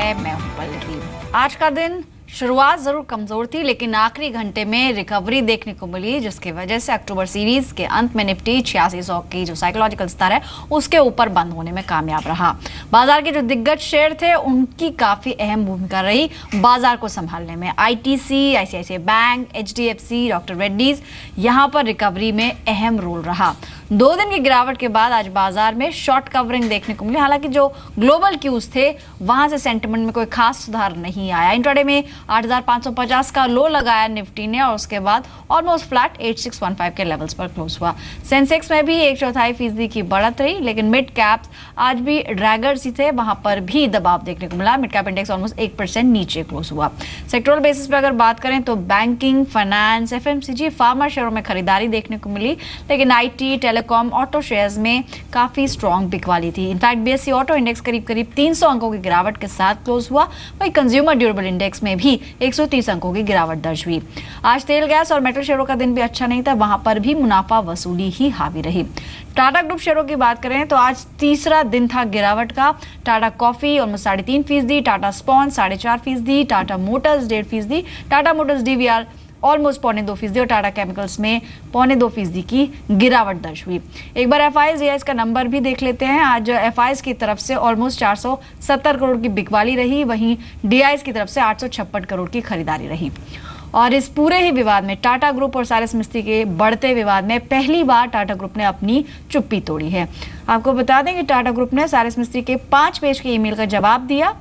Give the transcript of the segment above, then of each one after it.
मैं हूं पल्लवी। आज का दिन शुरुआत जरूर कमजोर थी, लेकिन आखिरी घंटे में रिकवरी देखने को मिली, जिसकी वजह से अक्टूबर सीरीज के अंत में निफ्टी 8600 की जो साइकोलॉजिकल स्तर है उसके ऊपर बंद होने में कामयाब रहा। बाजार के जो दिग्गज शेयर थे उनकी काफी अहम भूमिका रही बाजार को संभालने में। ITC, ICICI bank, HDFC, doctor Reddy's यहां पर रिकवरी में अहम रोल रहा। 2 दिन की गिरावट के बाद आज बाजार में शॉर्ट कवरिंग देखने को मिली। हालांकि जो ग्लोबल क्यूज थे वहां से सेंटिमेंट में कोई खास सुधार नहीं आया। इंट्राडे में 8550 का लो लगाया निफ्टी ने और उसके बाद ऑलमोस्ट फ्लैट 8615 के लेवल्स पर क्लोज हुआ। सेंसेक्स में भी 1/4% की बढ़त रही, लेकिन मिड कैप्स आज भी ड्रैगर्स ही थे, वहां पर भी दबाव देखने को मिला। मिड कैप इंडेक्स ऑलमोस्ट 1% नीचे क्लोज हुआ। सेक्टोरल बेसिस पर अगर बात करें तो बैंकिंग, फाइनेंस, एफएमसीजी, फार्मा शेयरों में खरीदारी देखने को मिली, लेकिन आईटी, टेलीकॉम, ऑटो शेयर्स में काफी स्ट्रॉन्ग बिकवाली थी। इनफैक्ट बीएसई ऑटो इंडेक्स करीब 300 अंकों की गिरावट के साथ क्लोज हुआ। वहीं कंज्यूमर ड्यूरेबल इंडेक्स में भी 130 अंकों की गिरावट दर्ज हुई। आज तेल, गैस और मेटल शेयरों का दिन भी अच्छा नहीं था, वहां पर भी मुनाफा वसूली ही हावी रही। टाटा ग्रुप शेयरों की बात करें तो आज तीसरा दिन था गिरावट का। Tata coffee almost 3.5%, Tata spawn 4.5%, Tata Motors 1.5%, Tata Motors DVR almost 0.25% और टाटा केमिकल्स में 0.2% की गिरावट दर्ज हुई। एक बार एफआईज रियाइज का नंबर भी देख लेते हैं। आज एफआईज की तरफ से ऑलमोस्ट 470 करोड़ की बिकवाली रही, वहीं डीआईज की तरफ से 856 करोड़ की खरीदारी रही। और इस पूरे ही विवाद में टाटा ग्रुप और सारिस मिस्त्री के बढ़ते विवाद में पहली बार टाटा ग्रुप ने अपनी चुप्पी तोड़ी है। आपको बता दें कि टाटा ग्रुप ने सारिस मिस्त्री के 5 पेज के ईमेल का जवाब दिया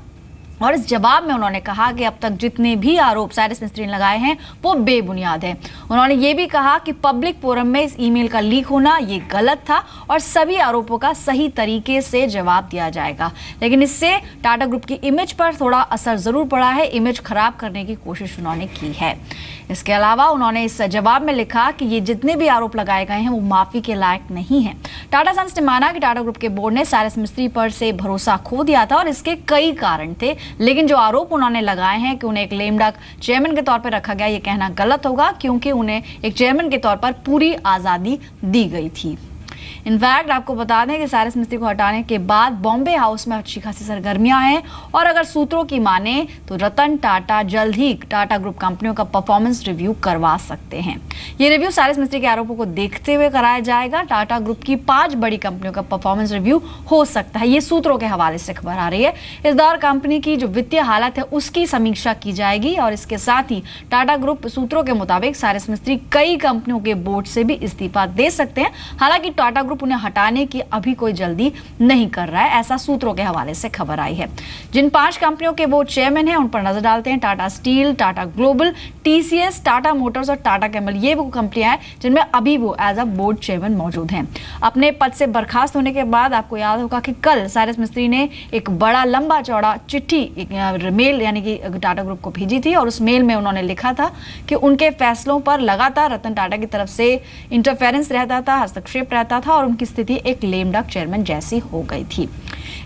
और इस जवाब में उन्होंने कहा कि अब तक जितने भी आरोप सारिस मिस्त्री ने लगाए हैं वो बेबुनियाद है। उन्होंने ये भी कहा कि पब्लिक फोरम में इस ईमेल का लीक होना ये गलत था और सभी आरोपों का सही तरीके से जवाब दिया जाएगा। लेकिन इससे टाटा ग्रुप की इमेज पर थोड़ा असर जरूर पड़ा है, इमेज खराब करने की कोशिश उन्होंने की है। इसके अलावा उन्होंने इस जवाब में लिखा कि ये जितने भी आरोप लगाए गए हैं वो माफी के लायक नहीं है। टाटा सन्स ने माना कि टाटा ग्रुप के बोर्ड ने सारिस मिस्त्री पर से भरोसा खो दिया था और इसके कई कारण थे, लेकिन जो आरोप उन्होंने लगाए हैं कि उन्हें एक लेम डक चेयरमैन के तौर पर रखा गया, ये कहना गलत होगा, क्योंकि उन्हें एक चेयरमैन के तौर पर पूरी आजादी दी गई थी। इनफैक्ट आपको बता दें कि सारिस मिस्त्री को हटाने के बाद बॉम्बे हाउस में अच्छी खासी सरगर्मियां हैं और अगर सूत्रों की माने तो रतन टाटा जल्द ही टाटा ग्रुप कंपनियों का परफॉर्मेंस रिव्यू करवा सकते हैं। ये रिव्यू सारिस मिस्त्री के आरोपों को देखते हुए कराया जाएगा। टाटा ग्रुप की 5 बड़ी कंपनियों का परफॉर्मेंस रिव्यू हो सकता है, ये सूत्रों के हवाले से खबर आ रही है। इस दौरान कंपनी की जो वित्तीय हालत है उसकी समीक्षा की जाएगी और इसके साथ ही टाटा ग्रुप सूत्रों के मुताबिक सारिस मिस्त्री कई कंपनियों के बोर्ड से भी इस्तीफा दे सकते हैं। हालांकि टाटा ग्रुप उन्हें हटाने की अभी कोई जल्दी नहीं कर रहा है, ऐसा सूत्रों के हवाले से खबर आई है। जिन 5 कंपनियों के बोर्ड चेयरमैन हैं उन पर नजर डालते हैं। Tata steel, Tata global, TCS, Tata Motors और टाटा केमिकल, ये वो कंपनियां हैं जिनमें अभी वो एज अ बोर्ड चेयरमैन मौजूद हैं। अपने पद से बर्खास्त होने के बाद आपको याद होगा कि कल सारिस मिस्त्री ने एक बड़ा लंबा चौड़ा चिट्ठी, एक मेल यानी कि टाटा ग्रुप को भेजी थी और उस मेल में उन्होंने लिखा था कि उनके फैसलों पर लगातार रतन टाटा की तरफ से इंटरफेरेंस रहता था, हस्तक्षेप रहता था और उनकी स्थिति एक लेम डक चेयरमैन जैसी हो गई थी।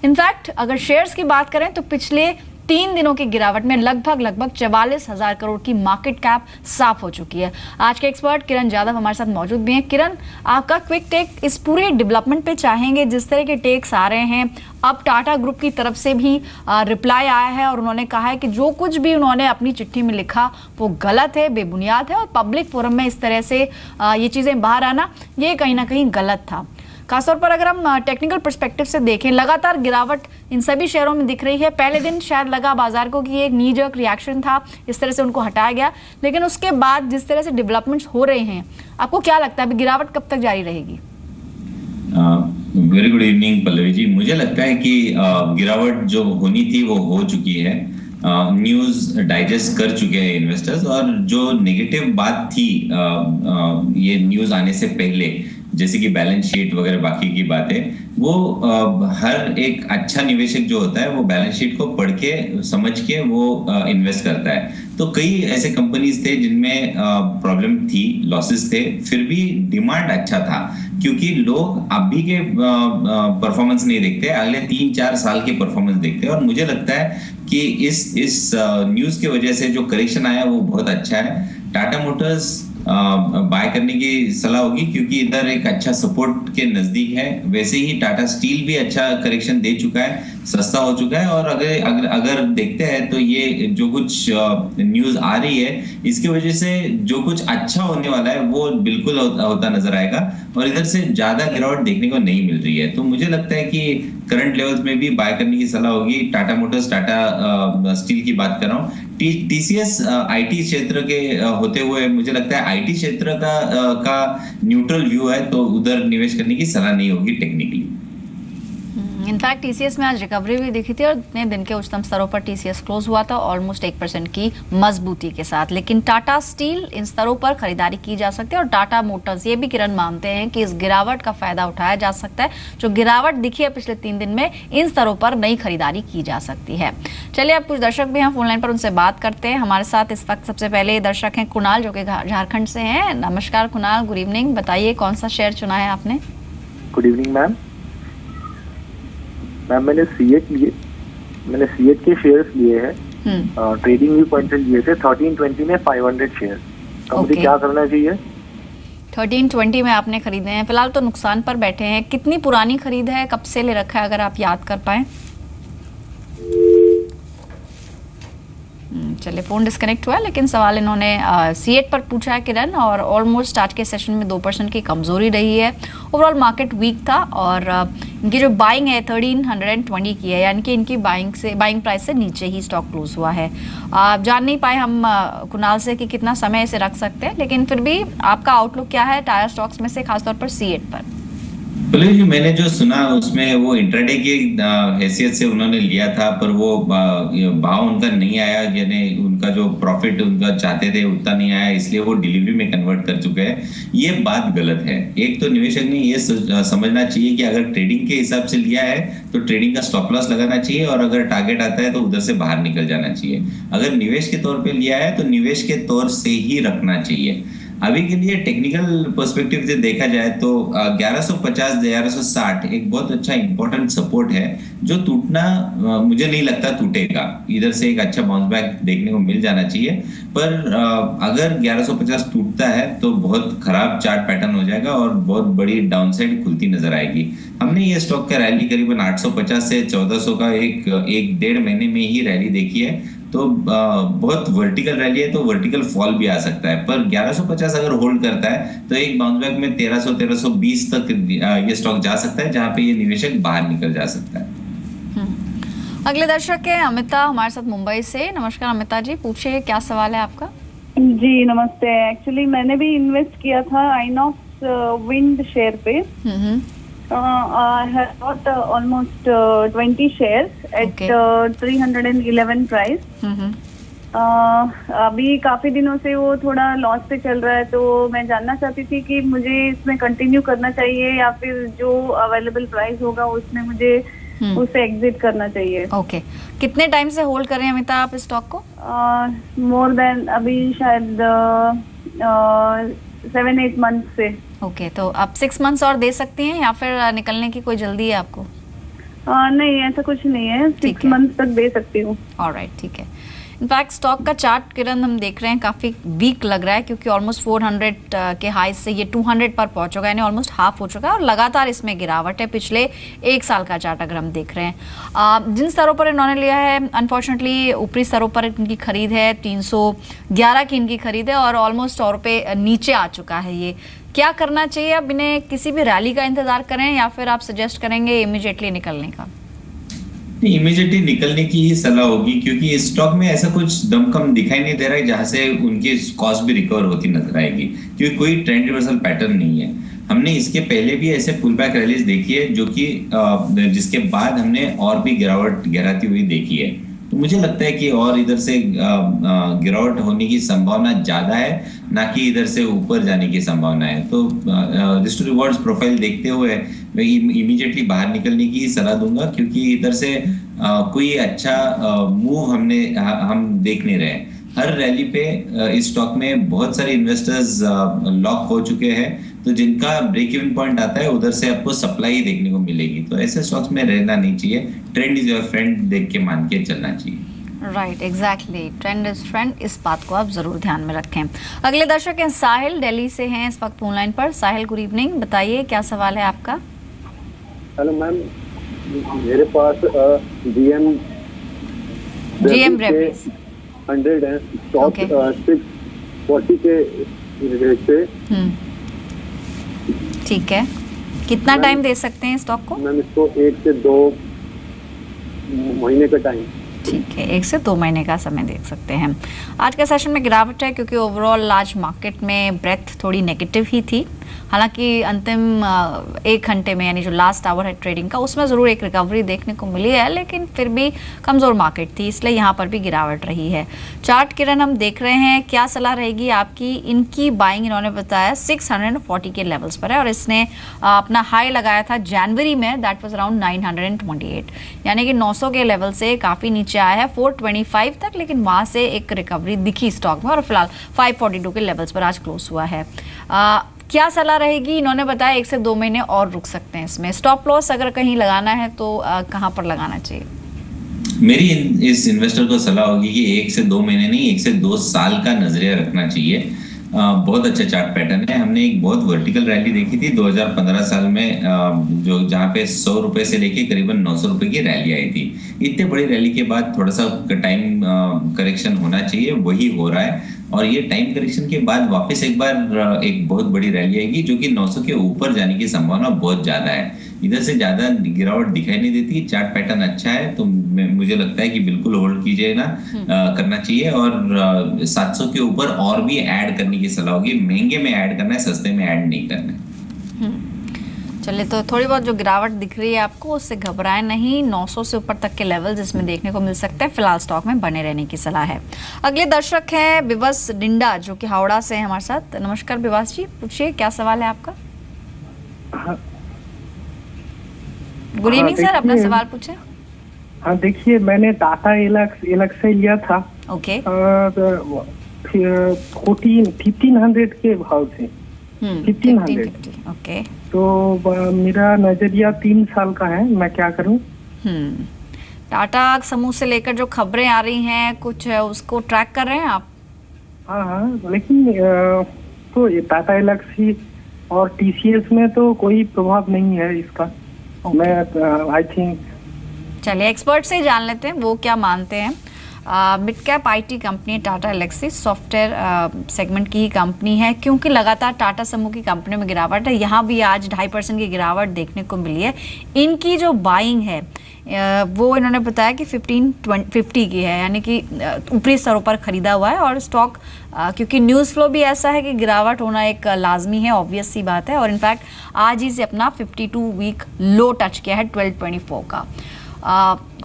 इनफैक्ट अगर शेयर्स की बात करें तो पिछले 3 दिनों की गिरावट में लगभग 44,000 करोड़ की मार्केट कैप साफ हो चुकी है। आज के एक्सपर्ट किरण यादव हमारे साथ मौजूद भी हैं। किरण, आपका क्विक टेक इस पूरे डेवलपमेंट पे चाहेंगे। जिस तरह के टेक्स आ रहे हैं, अब टाटा ग्रुप की तरफ से भी रिप्लाई आया है और उन्होंने कहा है कि जो कुछ भी उन्होंने अपनी चिट्ठी में लिखा वो गलत है, बेबुनियाद है और पब्लिक फोरम में इस तरह से ये चीज़ें बाहर आना ये कहीं ना कहीं गलत था। खासतौर पर अगर हम टेक्निकल पर्सपेक्टिव से देखें, लगातार गिरावट इन सभी शेयरों में दिख रही है। पहले दिन शायद लगा बाजार को कि एक नी जर्क रिएक्शन था, इस तरह से उनको हटाया गया, लेकिन उसके बाद जिस तरह से डेवलपमेंट्स हो रहे हैं, आपको क्या लगता है अभी गिरावट कब तक जारी रहेगी? Very good evening Pallavi ji. मुझे लगता है कि गिरावट जो होनी थी वो हो चुकी है। न्यूज डाइजेस्ट कर चुके हैं इन्वेस्टर्स और जो नेगेटिव बात थी ये न्यूज आने से पहले, जैसे कि बैलेंस शीट वगैरह बाकी की बातें, वो हर एक अच्छा निवेशक जो होता है वो बैलेंस शीट को पढ़ के समझ के वो इन्वेस्ट करता है। तो कई ऐसे कंपनीज थे जिनमें प्रॉब्लम थी, लॉसेस थे, फिर भी डिमांड अच्छा था क्योंकि लोग अभी के परफॉर्मेंस नहीं देखते, अगले 3-4 साल के परफॉर्मेंस देखते हैं। और मुझे लगता है कि इस न्यूज की वजह से जो करेक्शन आया वो बहुत अच्छा है। टाटा मोटर्स बाय करने की सलाह होगी, क्योंकि इधर एक अच्छा सपोर्ट के नजदीक है। वैसे ही टाटा स्टील भी अच्छा करेक्शन दे चुका है, सस्ता हो चुका है। और अगर अगर अगर देखते हैं तो ये जो कुछ न्यूज आ रही है, इसकी वजह से जो कुछ अच्छा होने वाला है वो बिल्कुल होता नजर आएगा, और इधर से ज्यादा गिरावट देखने को नहीं मिल रही है। तो मुझे लगता है कि करंट लेवल्स में भी बाय करने की सलाह होगी। टाटा मोटर्स, टाटा स्टील की बात कर रहा हूँ। टीसीएस आईटी क्षेत्र के होते हुए मुझे लगता है आईटी क्षेत्र का न्यूट्रल व्यू है, तो उधर निवेश करने की सलाह नहीं होगी टेक्निकली। इनफैक्ट टीसीएस में आज रिकवरी भी दिखी थी और इतने दिन के उच्चतम स्तरों पर टीसीएस क्लोज हुआ था ऑलमोस्ट 1% की मजबूती के साथ। लेकिन टाटा स्टील इन स्तरों पर खरीदारी की जा सकती है और टाटा मोटर्स ये भी किरण मानते हैं कि इस गिरावट का फायदा उठाया जा सकता है। जो गिरावट दिखी है पिछले 3 दिन में, इन स्तरों पर नई खरीदारी की जा सकती है। चलिए अब कुछ दर्शक भी हैं फोन लाइन पर, उनसे बात करते हैं। हमारे साथ इस वक्त सबसे पहले दर्शक हैं कुणाल, जो कि झारखंड से हैं। नमस्कार कुणाल, गुड इवनिंग। बताइए कौन सा शेयर चुना है आपने? Good evening ma'am. मैंने सीएट के शेयर्स लिए हैं, ट्रेडिंग व्यू पॉइंट से लिए थे 1320 में 500 शेयर। तो मुझे क्या करना चाहिए? 1320 में आपने खरीदे हैं, फिलहाल तो नुकसान पर बैठे हैं। कितनी पुरानी खरीद है, कब से ले रखा है, अगर आप याद कर पाए? चलिए फोन डिस्कनेक्ट हुआ, लेकिन सवाल इन्होंने सीएट पर पूछा है किरण, और ऑलमोस्ट आज के सेशन में 2% की कमजोरी रही है। ओवरऑल मार्केट वीक था और इनकी जो बाइंग है 1320 की है, यानी कि इनकी बाइंग प्राइस से नीचे ही स्टॉक क्लोज हुआ है। आप जान नहीं पाए हम कुणाल से कि कितना समय इसे रख सकते हैं, लेकिन फिर भी आपका आउटलुक क्या है टायर स्टॉक्स में से, खासतौर पर सीएट पर? जी, मैंने जो सुना उसमें वो इंट्राडे की हैसियत से उन्होंने लिया था, पर वो भाव उनका नहीं आया, यानी उनका जो प्रॉफिट उनका चाहते थे उतना नहीं आया, इसलिए वो डिलीवरी में कन्वर्ट कर चुके हैं। ये बात गलत है। एक तो निवेशक ने ये समझना चाहिए कि अगर ट्रेडिंग के हिसाब से लिया है तो ट्रेडिंग का स्टॉप लॉस लगाना चाहिए, और अगर टारगेट आता है तो उधर से बाहर निकल जाना चाहिए। अगर निवेश के तौर पे लिया है तो निवेश के तौर से ही रखना चाहिए। अभी के लिए टेक्निकल पर्सपेक्टिव से देखा जाए तो 1150 1160 एक बहुत अच्छा इंपॉर्टेंट सपोर्ट है, जो टूटना मुझे नहीं लगता टूटेगा। इधर से एक अच्छा बाउंस बैक देखने को मिल जाना चाहिए, पर अगर 1150 टूटता है तो बहुत खराब चार्ट पैटर्न हो जाएगा और बहुत बड़ी डाउनसाइड खुलती नजर आएगी। हमने ये स्टॉक का रैली करीबन 850 से 1400 का एक डेढ़ महीने में ही रैली देखी है, तो बहुत वर्टिकल रैली है, तो वर्टिकल फॉल भी आ सकता है। पर 1150 अगर होल्ड करता है तो एक बाउंस बैक में 1300 1320 तक ये स्टॉक जा सकता है, जहां पे ये निवेशक बाहर निकल जा सकता है। अगले दर्शक है अमिता हमारे साथ मुंबई से। नमस्कार अमिता जी, पूछिए क्या सवाल है आपका? जी नमस्ते। एक्चुअली मैंने भी इन्वेस्ट किया था आइनॉक्स विंड शेयर पे। I have got almost 20 shares at 311 price. अभी काफी दिनों से वो थोड़ा लॉस पे चल रहा है, तो मैं जानना चाहती थी कि मुझे इसमें कंटिन्यू करना चाहिए या फिर जो अवेलेबल प्राइस होगा उसमें मुझे उससे एग्जिट करना चाहिए। ओके, कितने टाइम से होल्ड कर रहे हैं अमिता आप इस स्टॉक को? मोर देन अभी शायद 7-8 मंथ से। ओके, तो आप 6 मंथ्स और दे सकती हैं या फिर निकलने की कोई जल्दी है आपको? नहीं, ऐसा कुछ नहीं है, 6 मंथ तक दे सकती हूँ। ऑलराइट, ठीक है। इनफैक्ट स्टॉक का चार्ट किरण हम देख रहे हैं काफ़ी वीक लग रहा है, क्योंकि ऑलमोस्ट 400 के हाई से ये 200 पर पहुंच चुका है, यानी ऑलमोस्ट हाफ हो चुका है, और लगातार इसमें गिरावट है पिछले 1 साल का चार्ट अगर हम देख रहे हैं। जिन स्तरों पर इन्होंने लिया है, अनफॉर्चुनेटली ऊपरी स्तरों पर इनकी खरीद है, 311 की इनकी खरीद है, और ऑलमोस्ट 100 रुपये नीचे आ चुका है। ये क्या करना चाहिए? अब इन्हें किसी भी रैली का इंतजार करें या फिर आप सजेस्ट करेंगे इमीडिएटली निकलने का? इमीडिएटली निकलने की ही सलाह होगी, क्योंकि इस स्टॉक में ऐसा कुछ दमखम दिखाई नहीं दे रहा है जहां से उनकी कॉस्ट भी रिकवर होती नजर आएगी, क्योंकि कोई ट्रेंड रिवर्सल पैटर्न नहीं है। हमने इसके पहले भी ऐसे पुल बैक रैलीज देखी है, जो कि जिसके बाद हमने और भी गिरावट गहराती हुई देखी है। तो मुझे लगता है कि और इधर से गिरावट होने की संभावना ज्यादा है, ना कि इधर से ऊपर जाने की संभावना है। तो रिस्क टू रिवॉर्ड्स प्रोफाइल देखते हुए मैं इमीडिएटली बाहर निकलने की सलाह दूंगा, क्योंकि इधर से कोई अच्छा मूव हम देख नहीं रहे हैं। हर रैली पे इस स्टॉक में बहुत सारे इन्वेस्टर्स लॉक हो चुके हैं, तो जिनका ब्रेक इवन पॉइंट आता है उधर से आपको सप्लाई देखने को मिलेगी। तो ऐसे स्टॉक्स में रहना नहीं चाहिए, ट्रेंड इज योर फ्रेंड देख के मान के चलना चाहिए। Right, exactly, trend is trend, इस बात को आप जरूर ध्यान में रखें। अगले दर्शक हैं साहिल, दिल्ली से हैं इस वक्त फोन लाइन पर। साहिल, गुड इवनिंग, बताइए क्या सवाल है आपका। हेलो मैम, मेरे पास जीएम ब्रेवरीज 100 है स्टॉक, Okay. 640 के रेट पे। ठीक है, कितना टाइम दे सकते हैं स्टॉक को? मैम इसको 1 से 2 महीने का टाइम। ठीक है, 1 से 2 महीने का समय देख सकते हैं। आज का सेशन में गिरावट है क्योंकि ओवरऑल लार्ज मार्केट में ब्रेथ थोड़ी नेगेटिव ही थी। हालांकि अंतिम 1 घंटे में, यानी जो लास्ट आवर है ट्रेडिंग का, उसमें ज़रूर एक रिकवरी देखने को मिली है, लेकिन फिर भी कमज़ोर मार्केट थी, इसलिए यहाँ पर भी गिरावट रही है। चार्ट किरण हम देख रहे हैं, क्या सलाह रहेगी आपकी? इनकी बाइंग इन्होंने बताया 640 के लेवल्स पर है और इसने अपना हाई लगाया था जनवरी में, दैट वाज अराउंड 928, यानी कि 900 के लेवल से काफ़ी नीचे आया है 425 तक, लेकिन वहाँ से एक रिकवरी दिखी स्टॉक में और फिलहाल 542 के लेवल्स पर आज क्लोज हुआ है। क्या सलाह रहेगी? इन्होंने बताया 1 से 2 महीने और रुक सकते हैं इसमें। स्टॉप लॉस अगर कहीं लगाना है तो कहाँ पर लगाना चाहिए? मेरी इस इन्वेस्टर को सलाह होगी कि 1 से 2 महीने नहीं, 1 से 2 साल का नजरिया रखना चाहिए। बहुत अच्छा चार्ट पैटर्न है। हमने एक बहुत वर्टिकल रैली देखी थी 2015 साल में, जो जहाँ पे 100 रुपए से लेके करीबन 900 रुपए की रैली आई थी। इतने बड़ी रैली के बाद थोड़ा सा टाइम करेक्शन होना चाहिए, वही हो रहा है। और ये टाइम करेक्शन के बाद वापस एक बार एक बहुत बड़ी रैली आएगी जो कि 900 के ऊपर जाने की संभावना बहुत ज्यादा है। इधर से ज्यादा गिरावट दिखाई नहीं देती। चार्ट पैटर्न अच्छा है तो मुझे लगता है कि बिल्कुल होल्ड कीजिए ना, करना चाहिए। और 700 के ऊपर और भी ऐड करने की सलाह होगी। महंगे में ऐड करना है, सस्ते में ऐड नहीं करना है। चलिए, तो थोड़ी बहुत जो गिरावट दिख रही है आपको, उससे घबराएं नहीं। 900 से ऊपर तक के लेवल जिसमें देखने को मिल सकते हैं, फिलहाल स्टॉक में बने रहने की सलाह है। अगले दर्शक हैं विवस डिंडा, जो कि हावड़ा से हैं हमारे साथ। नमस्कार विवास जी, पूछिए क्या सवाल है आपका। गुड इवनिंग सर, अपना सवाल पूछे। हाँ देखिए, मैंने टाटा एलेक्स से लिया था। ओके। 1500 के भाव से। 1500। ओके। तो मेरा नजरिया 3 साल का है, मैं क्या करूं? टाटा समूह से लेकर जो खबरें आ रही हैं, कुछ उसको ट्रैक कर रहे हैं आप? हाँ, लेकिन तो ये टाटा एलेक्स ही और टीसीएस में तो कोई प्रभाव नहीं है इसका। मैं आई थिंक, चलिए एक्सपर्ट से ही जान लेते हैं वो क्या मानते हैं। Mid cap IT company Tata Elxsi software segment की ही कंपनी है। क्योंकि लगातार टाटा समूह की कंपनियों में गिरावट है, यहाँ भी आज 2.5% की गिरावट देखने को मिली है। इनकी जो बाइंग है वो इन्होंने बताया कि 1550 की है, यानी कि ऊपरी स्तरों पर खरीदा हुआ है। और स्टॉक क्योंकि न्यूज़ फ्लो भी ऐसा है कि गिरावट होना एक लाजमी है, ऑब्वियस सी बात है। और इनफैक्ट आज ही से अपना 52 वीक लो टच किया है 1224 का।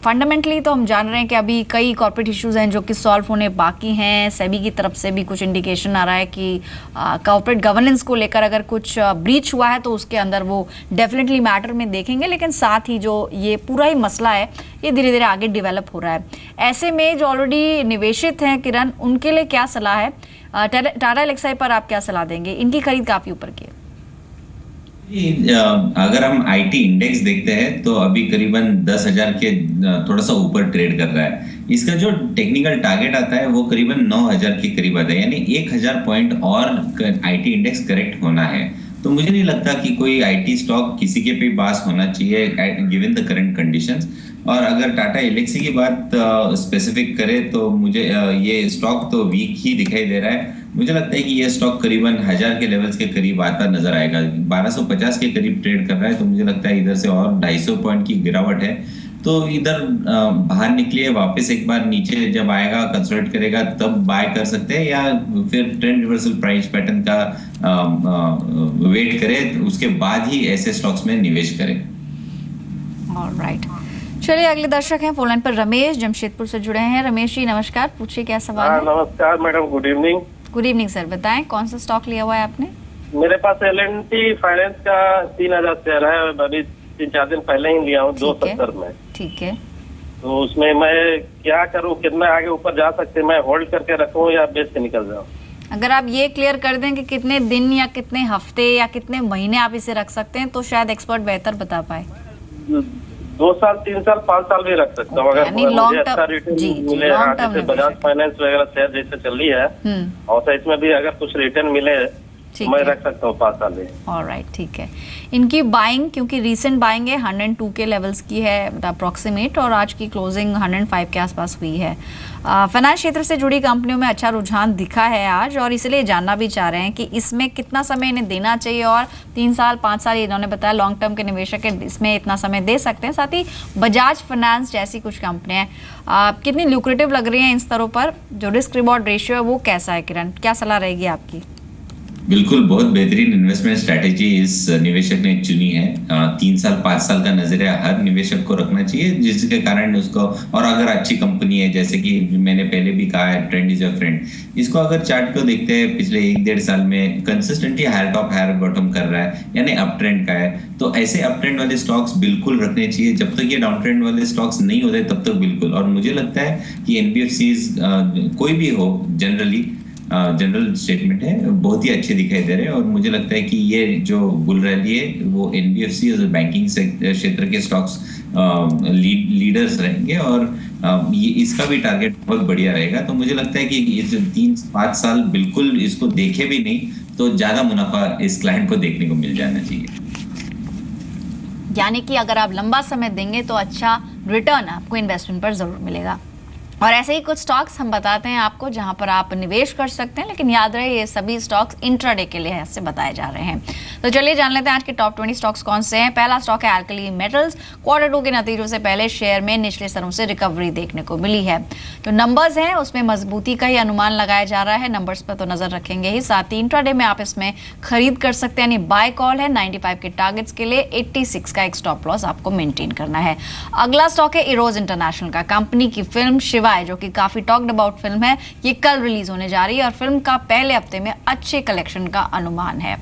फंडामेंटली तो हम जान रहे हैं कि अभी कई कॉर्पोरेट इश्यूज हैं जो कि सॉल्व होने बाकी हैं। सेबी की तरफ से भी कुछ इंडिकेशन आ रहा है कि कॉर्पोरेट गवर्नेंस को लेकर अगर कुछ ब्रीच हुआ है तो उसके अंदर वो डेफिनेटली मैटर में देखेंगे। लेकिन साथ ही जो ये पूरा ही मसला है, ये धीरे धीरे आगे डेवलप हो रहा है। ऐसे में जो ऑलरेडी निवेशित हैं किरण, उनके लिए क्या सलाह है? टाटा एलेक्सी पर आप क्या सलाह देंगे? इनकी खरीद काफ़ी ऊपर की है। अगर हम आईटी इंडेक्स देखते हैं तो अभी करीबन 10,000 के थोड़ा सा ऊपर ट्रेड कर रहा है। इसका जो टेक्निकल टारगेट आता है वो करीबन 9,000 के करीब आता है, यानी 1,000 पॉइंट और आईटी इंडेक्स करेक्ट होना है। तो मुझे नहीं लगता कि कोई आईटी स्टॉक किसी के भी पास होना चाहिए गिवन द करंट कंडीशंस। और अगर टाटा एलेक्सी की बात स्पेसिफिक करें तो मुझे ये स्टॉक तो वीक ही दिखाई दे रहा है। मुझे लगता है कि ये स्टॉक करीबन 1000 के लेवल्स के करीब आता नजर आएगा। 1250 के करीब ट्रेड कर रहा है, तो मुझे लगता है इधर से और 250 पॉइंट की गिरावट है। तो इधर बाहर निकलिए, वापस एक बार नीचे जब आएगा कंसोलिडेट करेगा तब बाय कर सकते हैं, या फिर ट्रेंड रिवर्सल प्राइस पैटर्न का वेट करें, उसके बाद ही ऐसे स्टॉक्स में निवेश करें। ऑलराइट, चलिए अगले दर्शक हैं फोन लाइन पर रमेश, जमशेदपुर से जुड़े हैं। रमेश जी नमस्कार, पूछिए क्या सवाल है? नमस्कार madam, good evening. Good evening sir, बताएं कौन सा स्टॉक लिया हुआ है आपने? मेरे पास एल&टी फाइनेंस का 3000 शेयर है, अभी 3-4 दिन पहले ही लिया हूँ 270 में। ठीक है, तो उसमें मैं क्या करूँ, कितना आगे ऊपर जा सकते, मैं होल्ड करके रखूँ या बेच के निकल जाऊँ? अगर आप ये क्लियर कर दें कि कितने दिन या कितने हफ्ते या कितने महीने आप इसे रख सकते हैं तो शायद एक्सपर्ट बेहतर बता पाए। 2 साल 3 साल 5 साल भी रख सकता हूँ अगर यानी मुझे long अच्छा term- रिटर्न जी, मिले। long हाँ, term जैसे में बजाज भी। फाइनेंस वगैरह शेयर जैसे चल रही है और तो इसमें भी अगर कुछ रिटर्न मिले ठीक तो मैं है। रख सकता हूँ 5 साल भी। ऑलराइट, ठीक है। इनकी बाइंग क्योंकि रीसेंट बाइंग है 102 के लेवल्स की है अप्रॉक्सीमेट, और आज की क्लोजिंग 105 के आसपास हुई है। फाइनेंस क्षेत्र से जुड़ी कंपनियों में अच्छा रुझान दिखा है आज, और इसलिए जानना भी चाह रहे हैं कि इसमें कितना समय इन्हें देना चाहिए, और 3 साल 5 साल इन्होंने बताया लॉन्ग टर्म के निवेशक इसमें इतना समय दे सकते हैं। साथ ही बजाज फाइनेंस जैसी कुछ कंपनियां कितनी ल्यूक्रेटिव लग रही हैं इन स्तरों पर, जो रिस्क रिवॉर्ड रेशियो है वो कैसा है? किरण, क्या सलाह रहेगी आपकी? बिल्कुल, बहुत बेहतरीन इन्वेस्टमेंट स्ट्रैटेजी इस निवेशक ने चुनी है। 3 साल 5 साल का नजरिया हर निवेशक को रखना चाहिए, जिसके कारण उसको, और अगर अच्छी कंपनी है, जैसे कि मैंने पहले भी कहा है, ट्रेंड इज योर फ्रेंड। इसको अगर चार्ट को देखते हैं पिछले 1-1.5 साल में consistently higher top higher bottom कर रहा है, यानी अप ट्रेंड का है, तो ऐसे अप ट्रेंड वाले स्टॉक्स बिल्कुल रखने चाहिए। जब तक ये डाउन ट्रेंड वाले स्टॉक्स नहीं होते तब तक बिल्कुल। और मुझे लगता है कि एनबीएफसीज कोई भी हो, जनरल स्टेटमेंट है, बहुत ही अच्छे दिखाई दे रहे हैं। और मुझे लगता है कि ये जो बुल रैली है वो एनबीएफसी और बैंकिंग क्षेत्र के स्टॉक्स लीडर्स रहेंगे, और ये इसका भी टारगेट बहुत बढ़िया रहेगा। तो मुझे लगता है कि ये 3-5 साल बिल्कुल इसको देखे भी नहीं तो ज्यादा मुनाफा इस क्लाइंट को देखने को मिल जाना चाहिए। यानी कि अगर आप लंबा समय देंगे तो अच्छा रिटर्न आपको इन्वेस्टमेंट पर जरूर मिलेगा। और ऐसे ही कुछ स्टॉक्स हम बताते हैं आपको जहां पर आप निवेश कर सकते हैं, लेकिन याद रहे ये सभी स्टॉक्स इंट्राडे के लिए से बताए जा रहे हैं। तो चलिए जान लेते हैं आज के टॉप 20 स्टॉक्स कौन से हैं। पहला स्टॉक है अल्कली मेटल्स। Q2 के नतीजों से पहले शेयर में निचले स्तरों से रिकवरी देखने को मिली है। जो नंबर्स हैं उसमें मजबूती का ही अनुमान लगाया जा रहा है, नंबर्स पर तो नजर रखेंगे ही। साथ ही इंट्राडे में आप इसमें खरीद कर सकते हैं, यानी बाय कॉल है। 95 के टारगेट्स के लिए 86 का एक स्टॉप लॉस आपको मेंटेन करना है। अगला स्टॉक है इरोज इंटरनेशनल का। कंपनी की फिल्म शिवाय, जो कि काफी टॉक्ड अबाउट फिल्म है, ये कल रिलीज होने जा रही है और फिल्म का पहले हफ्ते में अच्छे कलेक्शन का अनुमान है।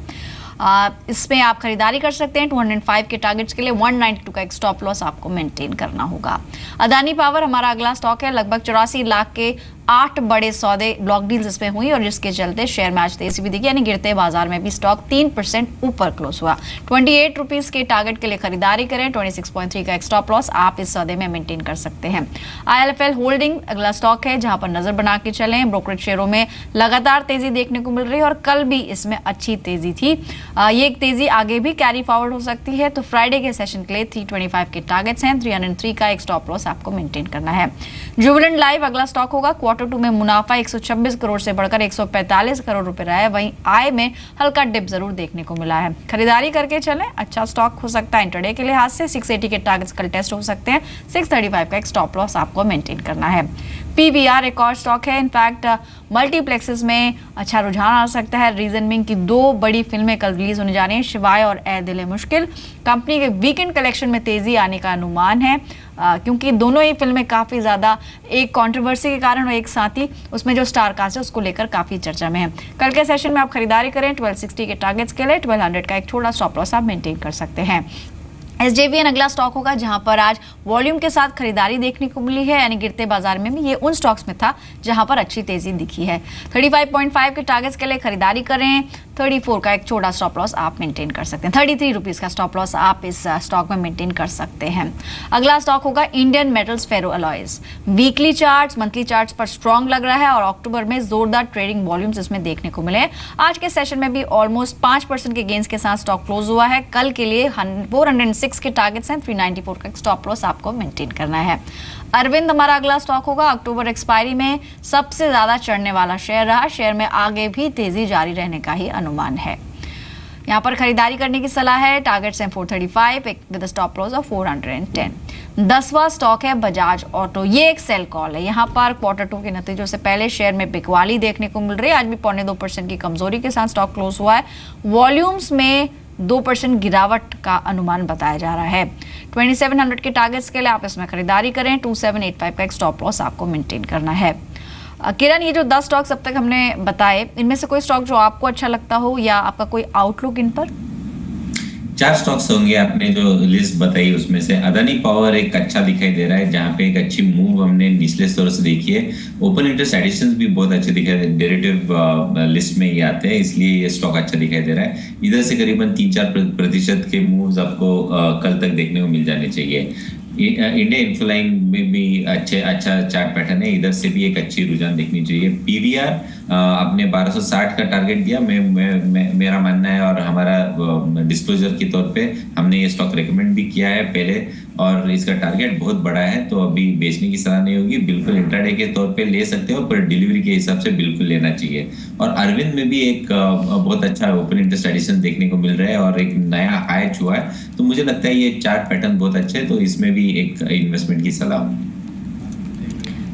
इसमें आप खरीदारी कर सकते हैं। 205 के टारगेट्स के लिए 192 का एक स्टॉप लॉस आपको मेंटेन करना होगा। अदानी पावर हमारा अगला स्टॉक है। लगभग 84 लाख के 8 बड़े सौदे ब्लॉक डील्स इसमें हुई और जिसके चलते शेयर में आज तेजी भी दिखी, यानी गिरते बाजार में भी स्टॉक 3% ऊपर क्लोज हुआ। 28 रुपीज के टारगेट के लिए खरीदारी करें। 26.3 का एक स्टॉप लॉस आप इस सौदे में मेंटेन कर सकते हैं। ILFL होल्डिंग अगला स्टॉक है जहां पर नजर बना के चलें। ब्रोकरेज शेयरों में लगातार तेजी देखने को मिल रही है और कल भी इसमें अच्छी तेजी थी। ये एक तेजी आगे भी कैरी फॉरवर्ड हो सकती है। तो फ्राइडे के सेशन के लिए 325 के टारगेट्स हैं। 303 का एक स्टॉप लॉस आपको मेंटेन करना है। जुबिलेंट लाइफ अगला स्टॉक होगा। Q2 में मुनाफा 126 करोड़ से बढ़कर 145 करोड़ रुपए रहा है। वहीं आय में हल्का डिप जरूर देखने को मिला है। खरीदारी करके चलें, अच्छा स्टॉक हो सकता है इंटरडे के लिहाज से। 680 के टारगेट्स कल टेस्ट हो सकते हैं। 635 का एक स्टॉप लॉस आपको मेंटेन करना है। PVR एक और स्टॉक है। इनफैक्ट मल्टीप्लेक्सेस में अच्छा रुझान आ सकता है। रीजन बिंग की 2 बड़ी फिल्में कल रिलीज होने जा रही हैं, शिवाय और ए दिल है मुश्किल। कंपनी के वीकेंड कलेक्शन में तेजी आने का अनुमान है, क्योंकि दोनों ही फिल्में काफ़ी ज़्यादा एक कंट्रोवर्सी के कारण और एक साथ ही उसमें जो स्टार कास्ट है उसको लेकर काफ़ी चर्चा में है। कल के सेशन में आप खरीदारी करें। 1260 के टारगेट्स के लिए 1200 का एक छोटा स्टॉप लॉस आप मेंटेन कर सकते हैं। SJVN अगला स्टॉक होगा जहां पर आज वॉल्यूम के साथ खरीदारी देखने को मिली है, यानी गिरते बाजार में भी ये उन स्टॉक्स में था जहां पर अच्छी तेजी दिखी है। 35.5 के टारगेट्स के लिए खरीदारी करें। 34 का एक छोटा स्टॉप लॉस आप मेंटेन कर सकते हैं। 33 रुपीज का स्टॉप लॉस आप इस स्टॉक में मेंटेन कर सकते हैं। अगला स्टॉक होगा Indian metals ferro alloys. Weekly charts monthly charts पर स्ट्रॉन्ग लग रहा है और अक्टूबर में जोरदार ट्रेडिंग वॉल्यूम्स इसमें देखने को मिले। आज के सेशन में भी ऑलमोस्ट 5% के गेंस के साथ स्टॉक क्लोज हुआ है। कल के लिए 406 के टारगेट्स हैं। 394 का स्टॉप लॉस आपको मेंटेन करना है। अरविंद हमारा अगला स्टॉक होगा। अक्टूबर एक्सपायरी में सबसे ज्यादा चढ़ने वाला शेयर रहा। शेयर में आगे भी तेजी जारी रहने का ही अनुमान है। यहाँ पर खरीदारी करने की सलाह है। टारगेट्स हैं 435 विद स्टॉप लॉस ऑफ 410। 10वां स्टॉक है बजाज ऑटो। ये एक सेल कॉल है। यहाँ पर Q2 के नतीजों से पहले शेयर में बिकवाली देखने को मिल रही है। आज भी 0.25% की कमजोरी के साथ स्टॉक क्लोज हुआ है। वॉल्यूम्स में 2% गिरावट का अनुमान बताया जा रहा है। 2700 के टारगेट्स के लिए आप इसमें खरीदारी करें। 2785 का एक स्टॉप लॉस आपको मेंटेन करना है। किरण, ये जो 10 स्टॉक्स अब तक हमने बताए, इनमें से कोई स्टॉक जो आपको अच्छा लगता हो या आपका कोई आउटलुक इन पर? 4 स्टॉक्स होंगे आपने जो लिस्ट बताई उसमें से। अदानी पावर एक अच्छा दिखाई दे रहा है, जहां पे एक अच्छी मूव हमने निचले स्तर से देखी है। ओपन इंटरेस्ट एडिशंस भी बहुत अच्छे दिखाई दे, डेरिवेटिव लिस्ट में ये आते हैं, इसलिए ये स्टॉक अच्छा दिखाई दे रहा है। इधर से करीबन 3-4% के मूव्स आपको कल तक देखने को मिल जाने चाहिए। इंडिया इन्फ्लाइन में भी अच्छा चार्ट पैटर्न है, इधर से भी एक अच्छी रुझान देखनी चाहिए। पीवीआर आपने 1260 का टारगेट दिया, मेरा मानना है और हमारा डिस्क्लोजर के तौर पे हमने ये स्टॉक रेकमेंड भी किया है पहले, और इसका टारगेट बहुत बड़ा है, तो अभी बेचने की सलाह नहीं होगी। बिल्कुल इंट्राडे के तौर पे ले सकते हो, पर डिलीवरी के हिसाब से बिल्कुल लेना चाहिए। और अरविंद में भी एक बहुत अच्छा ओपन इंटरेस्ट एडिशन देखने को मिल रहा है और एक नया हाई छुआ है, तो मुझे लगता है ये चार्ट पैटर्न बहुत अच्छे है, तो इसमें भी एक इन्वेस्टमेंट की सलाह।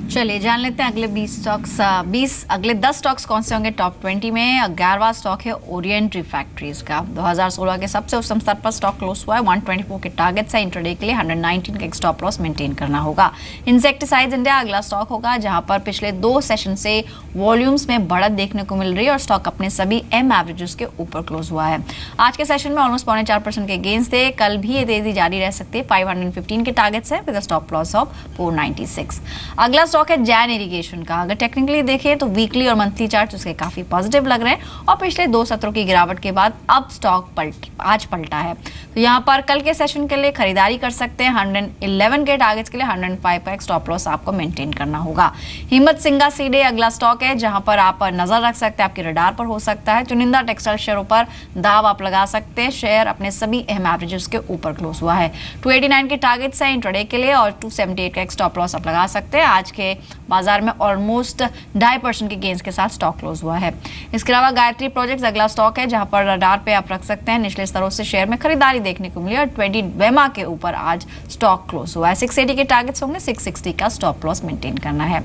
चलिए जान लेते हैं अगले 10 स्टॉक्स कौन से होंगे टॉप 20 में। 11वां स्टॉक है ओरिएंट रिफैक्ट्रीज का। 2016 के सबसे उच्चतम स्तर पर स्टॉक क्लोज हुआ है। 124 के टारगेट से इंट्राडे के लिए 119 का एक स्टॉप लॉस मेंटेन करना होगा। इंसेक्टिसाइड्स इंडिया अगला स्टॉक होगा, जहां पर पिछले 2 सेशन से वॉल्यूम्स में बढ़त देखने को मिल रही है और स्टॉक अपने सभी एम एवरेजेस के ऊपर क्लोज हुआ है। आज के सेशन में ऑलमोस्ट 4.5% के गेंस थे। कल भी ये तेजी जारी रह सकती है। 515 के टारगेट से विद स्टॉप लॉस ऑफ 496। अगला स्टॉक है जैन इरिगेशन का। अगर टेक्निकली देखें तो वीकली और मंथली चार्ट उसके काफी पॉजिटिव लग रहे हैं और पिछले 2 सत्रों की गिरावट के बाद अब स्टॉक आज पलटा है। तो यहाँ पर कल के सेशन के लिए खरीदारी कर सकते हैं। 111 के टारगेट्स के लिए 105 का एक स्टॉप लॉस आपको मेंटेन करना होगा। हिम्मत सिंगा सीडे अगला स्टॉक है, जहां पर आप नजर रख सकते हैं, आपके रडार पर हो सकता है। चुनिंदा टेक्सटाइल शेयरों पर दाव आप लगा सकते हैं। शेयर अपने सभी अहम एवरेजेस के ऊपर क्लोज हुआ है। 289 के टारगेट्स हैं इंट्राडे के लिए और 278 का एक स्टॉप लॉस आप लगा सकते हैं। आज के बाजार में ऑलमोस्ट 2.5% के गेंस के साथ स्टॉक क्लोज हुआ है। इसके अलावा गायत्री प्रोजेक्ट्स अगला स्टॉक है, जहां पर रडार पे आप रख सकते हैं। निचले स्तरों से शेयर में खरीदारी देखने को मिली और 20 वेमा के ऊपर आज स्टॉक क्लोज हुआ है। 680 के टारगेट्स होंगे, 660 का स्टॉप लॉस मेंटेन करना है।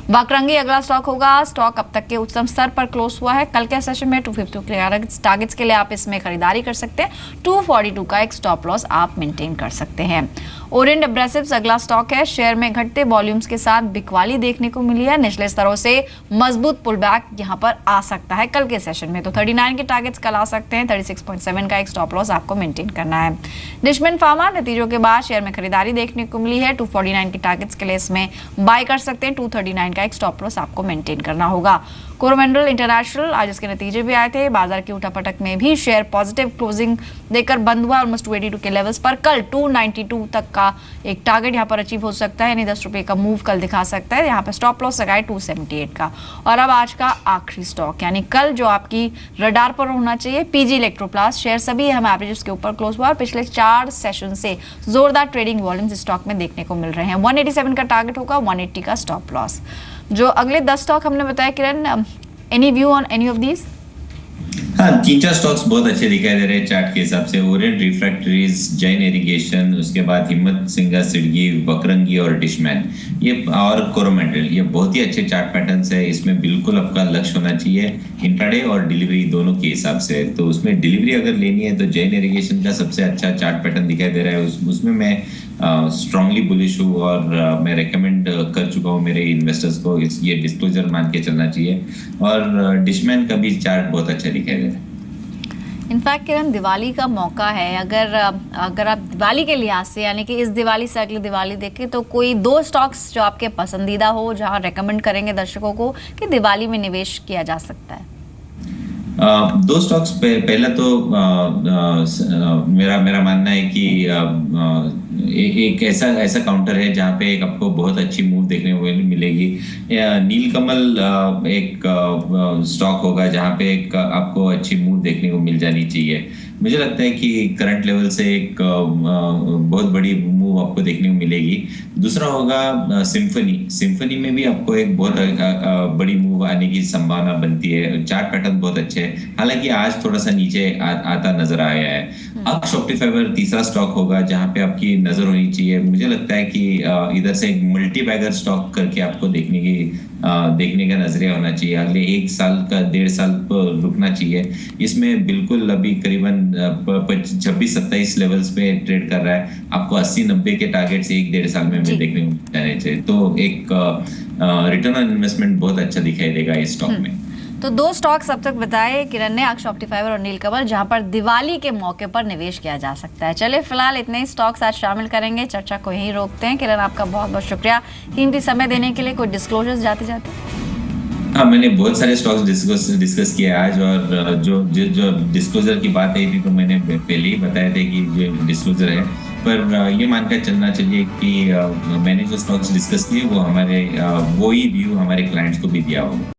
वाकरंगी अगला स्टॉक होगा। स्टॉक अब तक के उच्चतम स्तर पर क्लोज हुआ है। कल के सेशन में 250 के टारगेट्स के लिए आप इसमें खरीदारी कर सकते हैं। 242 का एक स्टॉप लॉस आप मेंटेन कर सकते हैं। ओरिएंट एब्रेसिव्स अगला स्टॉक है। शेयर में घटते वॉल्यूम्स के साथ बिकवाली देखने को मिली है। निचले स्तरों से मजबूत पुल बैक यहां पर आ सकता है कल के सेशन में, तो 39 के टारगेट्स कल आ सकते हैं। 36.7 का एक स्टॉप लॉस आपको मेंटेन करना है। डिशमिन फार्मा नतीजों के बाद शेयर में खरीदारी देखने को मिली है। 249 के टारगेट्स के लिए इसमें बाय कर सकते हैं। 239 का एक स्टॉप लॉस आपको मेंटेन करना होगा। कोरोमंडल इंटरनेशनल आज इसके नतीजे भी आए थे। बाजार की उठापटक में भी शेयर पॉजिटिव क्लोजिंग देकर बंद हुआ ऑलमोस्ट 282 के लेवल्स पर। कल 292 तक का एक टारगेट यहां पर अचीव हो सकता है, यानी 10 रुपए का मूव कल दिखा सकता है। यहाँ पे स्टॉप लॉस लगाए 278 का। और अब आज का आखिरी स्टॉक, यानी कल जो आपकी रडार पर होना चाहिए, पीजी इलेक्ट्रोप्लास्ट। शेयर सभी हम एवरेजेस के ऊपर क्लोज हुआ और पिछले 4 सेशन से जोरदार ट्रेडिंग वॉल्यूम्स स्टॉक में देखने को मिल रहे हैं। 187 का टारगेट होगा, 180 का स्टॉप लॉस। जो अगले 10 स्टॉक हमने बताया, Kiran any view on any of these? हाँ, 3-4 स्टॉक्स बहुत अच्छे दिखाई दे रहे हैं चार्ट के हिसाब से। ओरिएंट रिफ्रैक्टरीज, जैन इरिगेशन, उसके बाद हिम्मत सिंगा सिडगी, वकरंगी और डिशमैन, ये और कोरोमंडल, ये बहुत ही अच्छे चार्ट पैटर्न्स है। इसमें बिल्कुल आपका लक्ष्य होना चाहिए इंट्राडे और डिलीवरी दोनों के हिसाब से। तो उसमें डिलीवरी अगर लेनी है तो जैन इरिगेशन का सबसे अच्छा चार्ट पैटर्न दिखाई दे रहा है। उसमें मैं स्ट्रांगली बुलिश हूँ और मैं रेकमेंड कर चुका हूँ मेरे इन्वेस्टर्स को ये डिस्क्लोजर मान के चलना चाहिए। और डिशमैन का भी चार्ट बहुत अच्छा दिखाई दे रहा है। इनफैक्ट किरण, दिवाली का मौका है। अगर आप दिवाली के लिहाज से, यानी कि इस दिवाली से अगली दिवाली देखें, तो कोई 2 स्टॉक्स जो आपके पसंदीदा हो, जहां रेकमेंड करेंगे दर्शकों को कि दिवाली में निवेश किया जा सकता है? 2 स्टॉक्स पहला तो मेरा मानना है कि एक ऐसा काउंटर है जहाँ पे एक आपको बहुत अच्छी मूव देखने को मिलेगी। नीलकमल एक स्टॉक होगा जहाँ पे एक आपको अच्छी मूव देखने को मिल जानी चाहिए। मुझे लगता है कि करंट लेवल से एक बहुत बड़ी मूव आपको देखने को मिलेगी। दूसरा होगा सिम्फनी में भी आपको एक बहुत बड़ी मूव आने की संभावना बनती है। चार्ट पैटर्न बहुत अच्छे है, हालांकि आज थोड़ा सा नीचे आता नजर आया है। अब शॉप्टिफाई तीसरा स्टॉक होगा जहां पे आपकी नजर होनी चाहिए। मुझे लगता है कि इधर से एक मल्टी बैगर स्टॉक करके आपको देखने का नजरिया होना चाहिए। अगले 1 साल का 1.5 साल पर रुकना चाहिए। इसमें बिल्कुल अभी करीबन 26-27 लेवल्स पे ट्रेड कर रहा है। आपको 80-90 के टारगेट से 1-1.5 साल में देखने को जाने चाहिए। तो एक रिटर्न ऑन इन्वेस्टमेंट बहुत अच्छा दिखाई देगा इस स्टॉक में। तो 2 स्टॉक्स अब तक बताए किरण ने, शॉप्टिफाई और नीलकमल, जहां पर दिवाली के मौके पर निवेश किया जा सकता है। चलिए फिलहाल इतने ही स्टॉक्स आज शामिल करेंगे, चर्चा को यहीं रोकते हैं। किरण, आपका बहुत बहुत शुक्रिया कीमती समय देने के लिए। कोई डिस्क्लोजर्स जाते जाते? हाँ, मैंने बहुत सारे स्टॉक्स डिस्कस किए आज, और जो डिस्क्लोजर की बात आई थी तो मैंने पहले ही बताया था कि जो डिस्क्लोजर है पर ये मानकर चलना चाहिए कि मैंने जो स्टॉक्स डिस्कस किए वो हमारे वो ही व्यू हमारे क्लाइंट्स को भी दिया होगा।